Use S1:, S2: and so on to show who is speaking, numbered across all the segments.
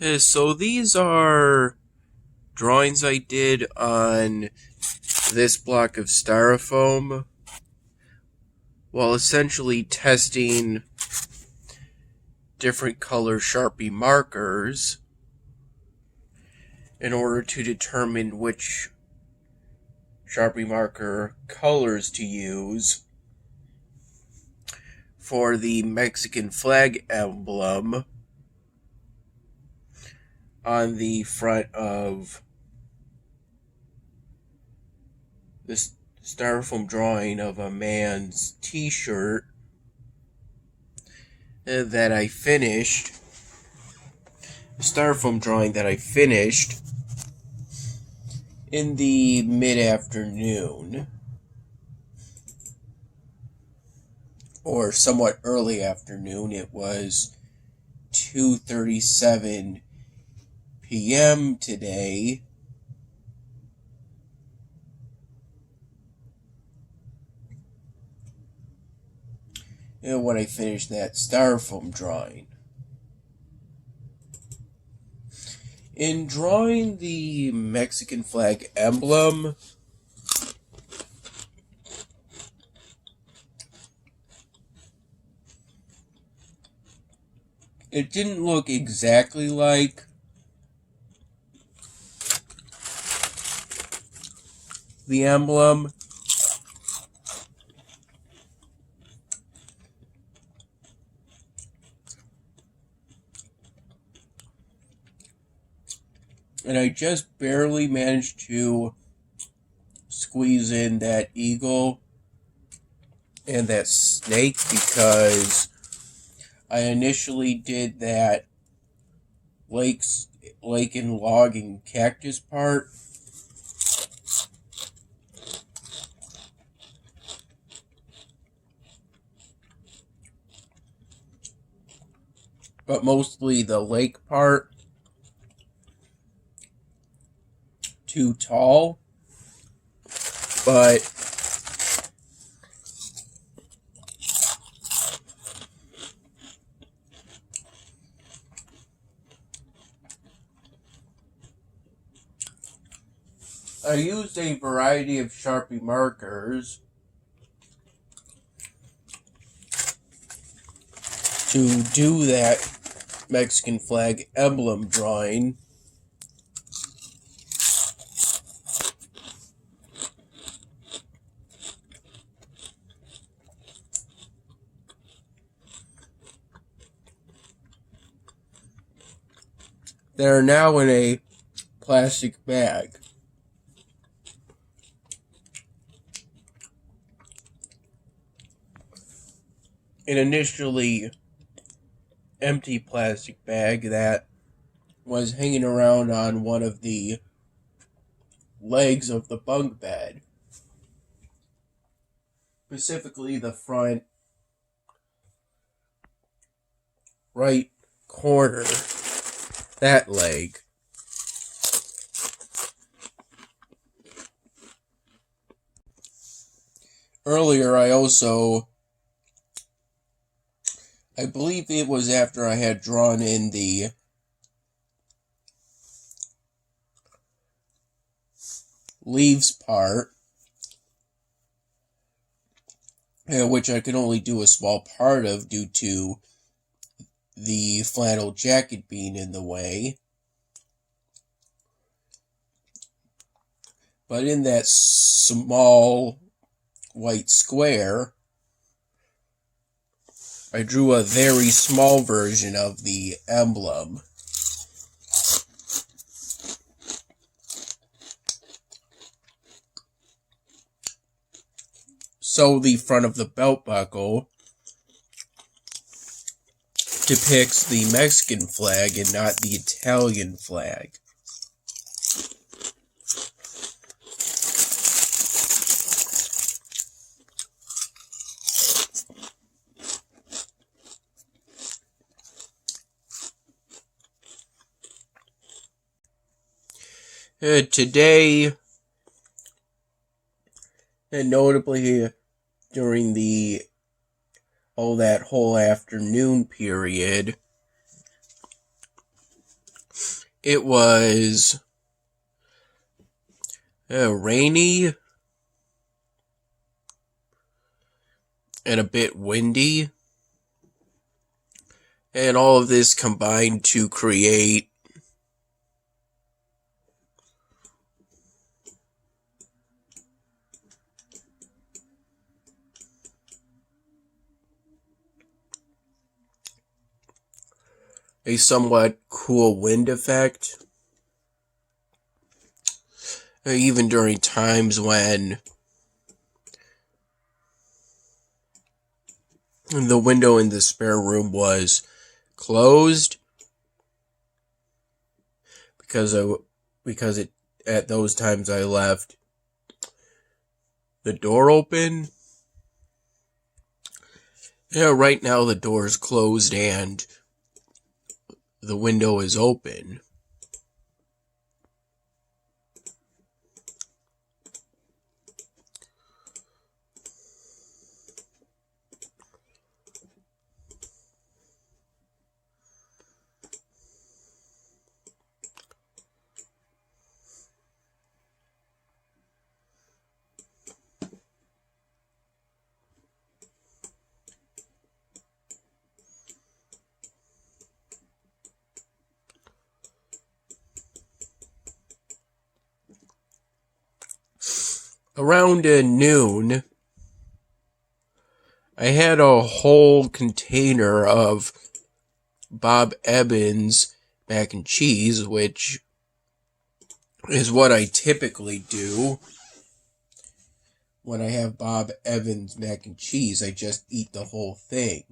S1: So these are drawings I did on this block of styrofoam while essentially testing different color Sharpie markers in order to determine which Sharpie marker colors to use for the Mexican flag emblem on the front of this styrofoam drawing of a man's t-shirt that I finished. A styrofoam drawing that I finished in the mid-afternoon, or somewhat early afternoon. It was 2:37 p.m. today. When I finished that styrofoam drawing. In drawing the Mexican flag emblem, it didn't look exactly like the emblem. And I just barely managed to squeeze in that eagle and that snake because I initially did that lake and log and cactus part. But mostly the lake part. Too tall. But I used a variety of Sharpie markers to do that Mexican flag emblem drawing. They are now in a plastic bag. An initially empty plastic bag that was hanging around on one of the legs of the bunk bed. Specifically the front right corner. That leg. Earlier I believe it was after I had drawn in the leaves part, which I could only do a small part of due to the flannel jacket being in the way. But in that small white square, I drew a very small version of the emblem. So the front of the belt buckle depicts the Mexican flag and not the Italian flag. Today, and notably during that whole afternoon period, it was rainy and a bit windy. And all of this combined to create a somewhat cool wind effect. Even during times when the window in the spare room was closed, because at those times I left the door open. Right now the door is closed and the window is open. Around noon, I had a whole container of Bob Evans mac and cheese, which is what I typically do when I have Bob Evans mac and cheese. I just eat the whole thing.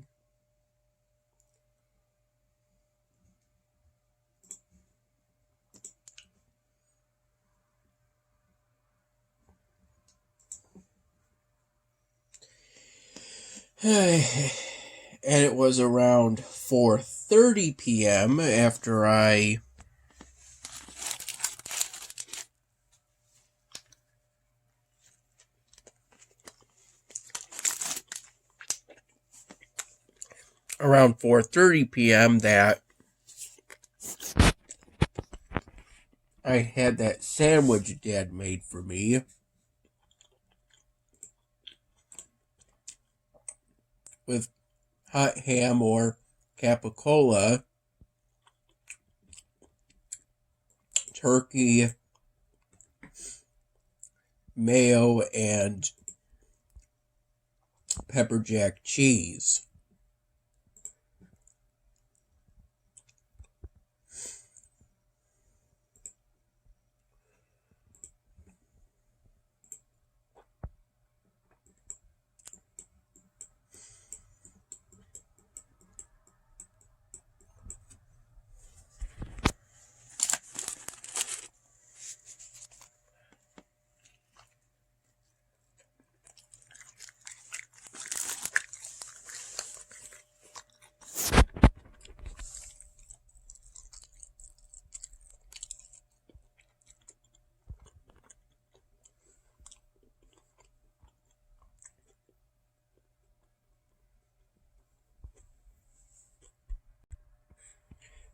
S1: And it was around 4:30 p.m. after I around 4:30 p.m. that I had that sandwich Dad made for me with hot ham or capicola, turkey, mayo, and pepper jack cheese.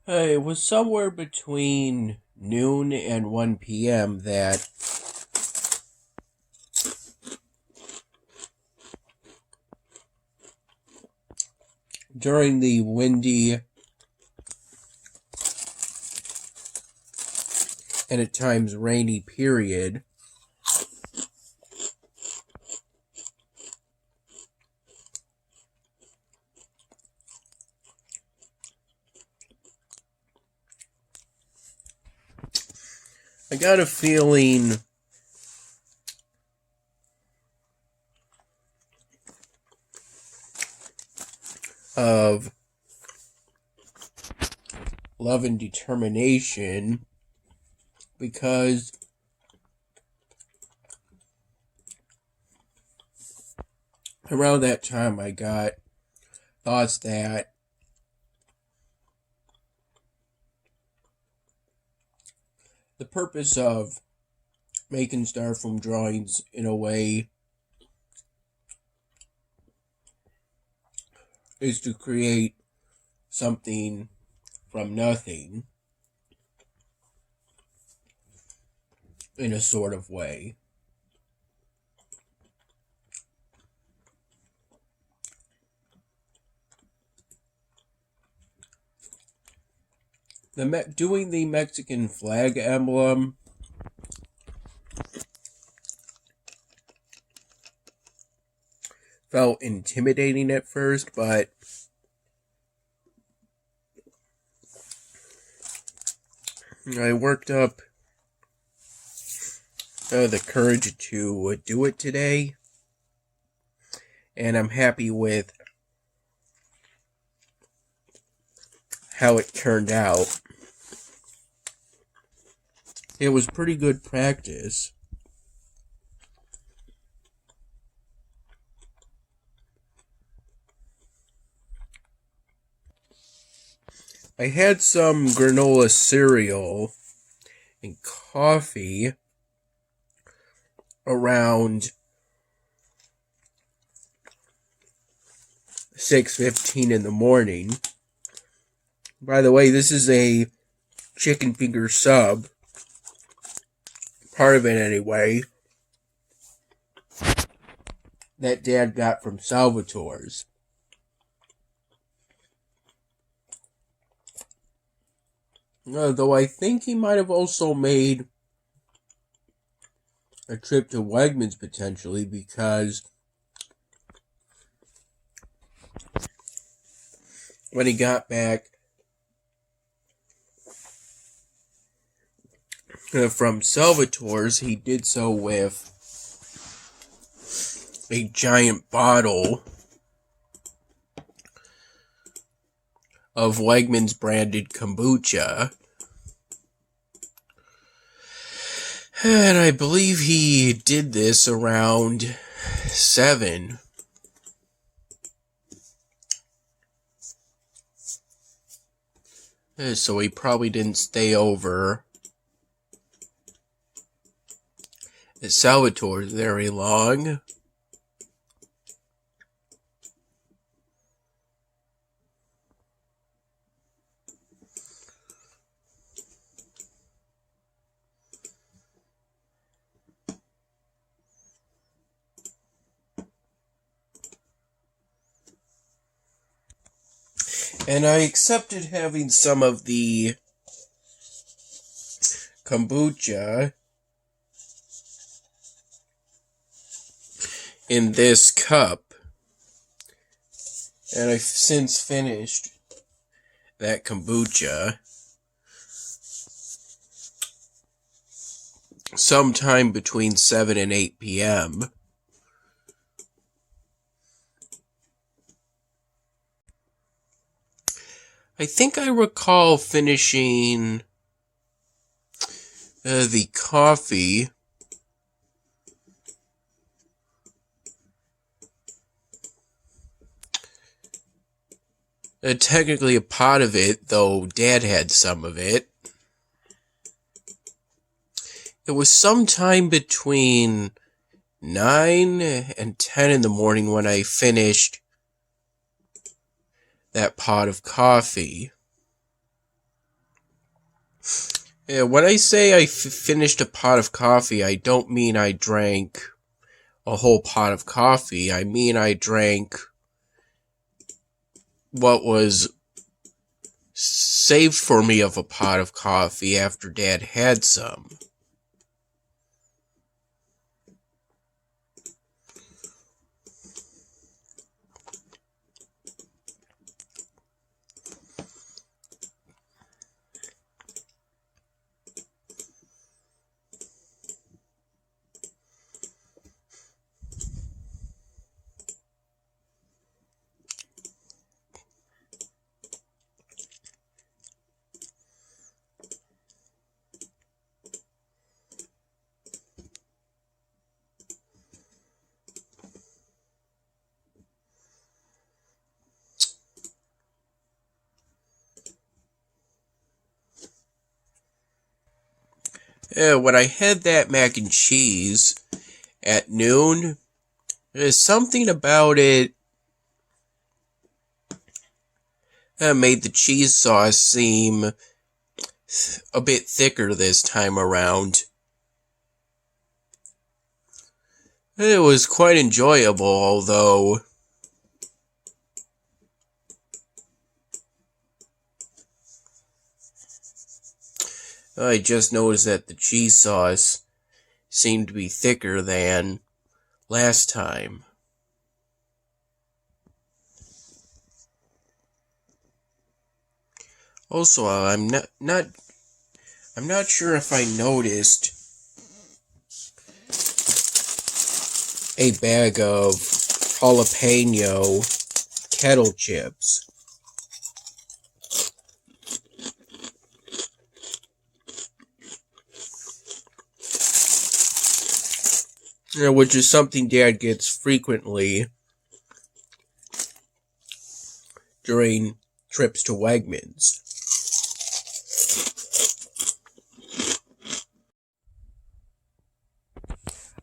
S1: It was somewhere between noon and 1 p.m. that during the windy and at times rainy period, I got a feeling of love and determination, because around that time I got thoughts that the purpose of making styrofoam drawings in a way is to create something from nothing. in a sort of way. Doing the Mexican flag emblem felt intimidating at first, but I worked up the courage to do it today, and I'm happy with how it turned out. It was pretty good practice. I had some granola cereal and coffee around 6:15 in the morning. By the way, this is a chicken finger sub. Part of it anyway. That Dad got from Salvatore's. Though I think he might have also made a trip to Wegmans potentially, because when he got back from Salvatore's, he did so with a giant bottle of Wegmans branded kombucha. And I believe he did this around 7. So he probably didn't stay over at Salvatore's very long. And I accepted having some of the kombucha in this cup. And I've since finished that kombucha sometime between 7 and 8 p.m. I think I recall finishing the coffee technically a pot of it, though Dad had some of it. It was sometime between 9 and 10 in the morning when I finished that pot of coffee. When I say I finished a pot of coffee, I don't mean I drank a whole pot of coffee. I mean I drank what was saved for me of a pot of coffee after Dad had some. When I had that mac and cheese at noon, there's something about it made the cheese sauce seem a bit thicker this time around. It was quite enjoyable, although I just noticed that the cheese sauce seemed to be thicker than last time. Also, I'm not sure if I noticed a bag of jalapeno kettle chips. Which is something Dad gets frequently during trips to Wegmans.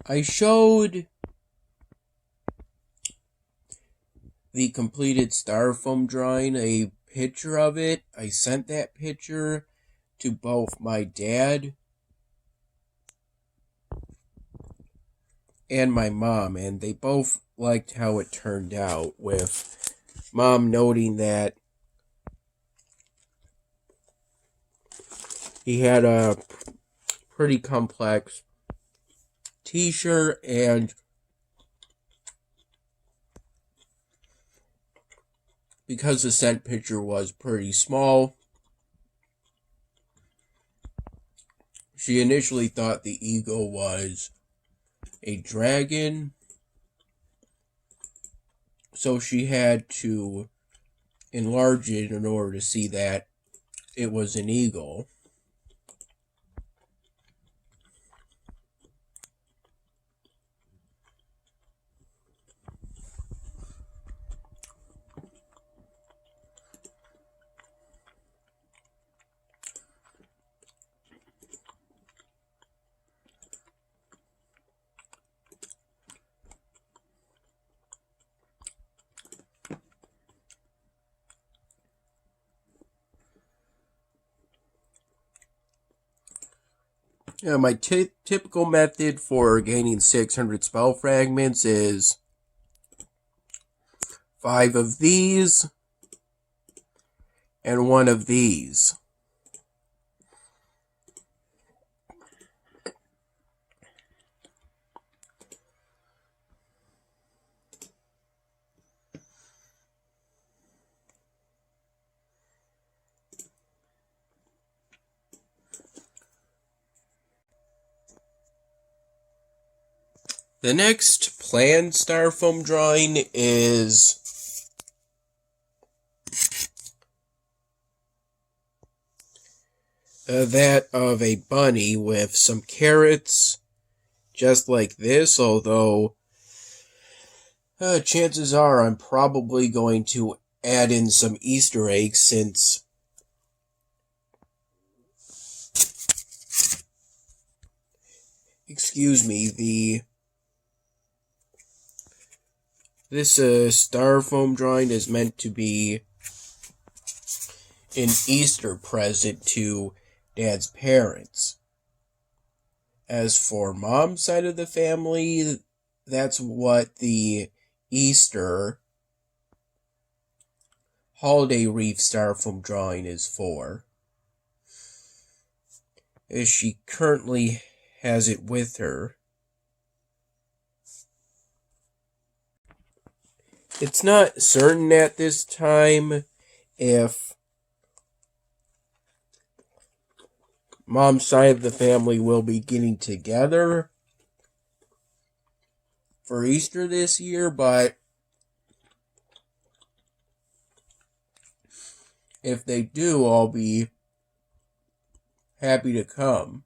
S1: I showed the completed styrofoam drawing a picture of it. I sent that picture to both my dad and my mom, and they both liked how it turned out, with Mom noting that he had a pretty complex t-shirt, and because the sent picture was pretty small, she initially thought the eagle was a dragon, so she had to enlarge it in order to see that it was an eagle. Yeah, my typical method for gaining 600 spell fragments is 5 of these and 1 of these. The next planned styrofoam drawing is that of a bunny with some carrots, just like this, although chances are I'm probably going to add in some Easter eggs, since this styrofoam drawing is meant to be an Easter present to Dad's parents. As for Mom's side of the family, that's what the Easter holiday wreath styrofoam drawing is for, as she currently has it with her. It's not certain at this time if Mom's side of the family will be getting together for Easter this year, but if they do, I'll be happy to come.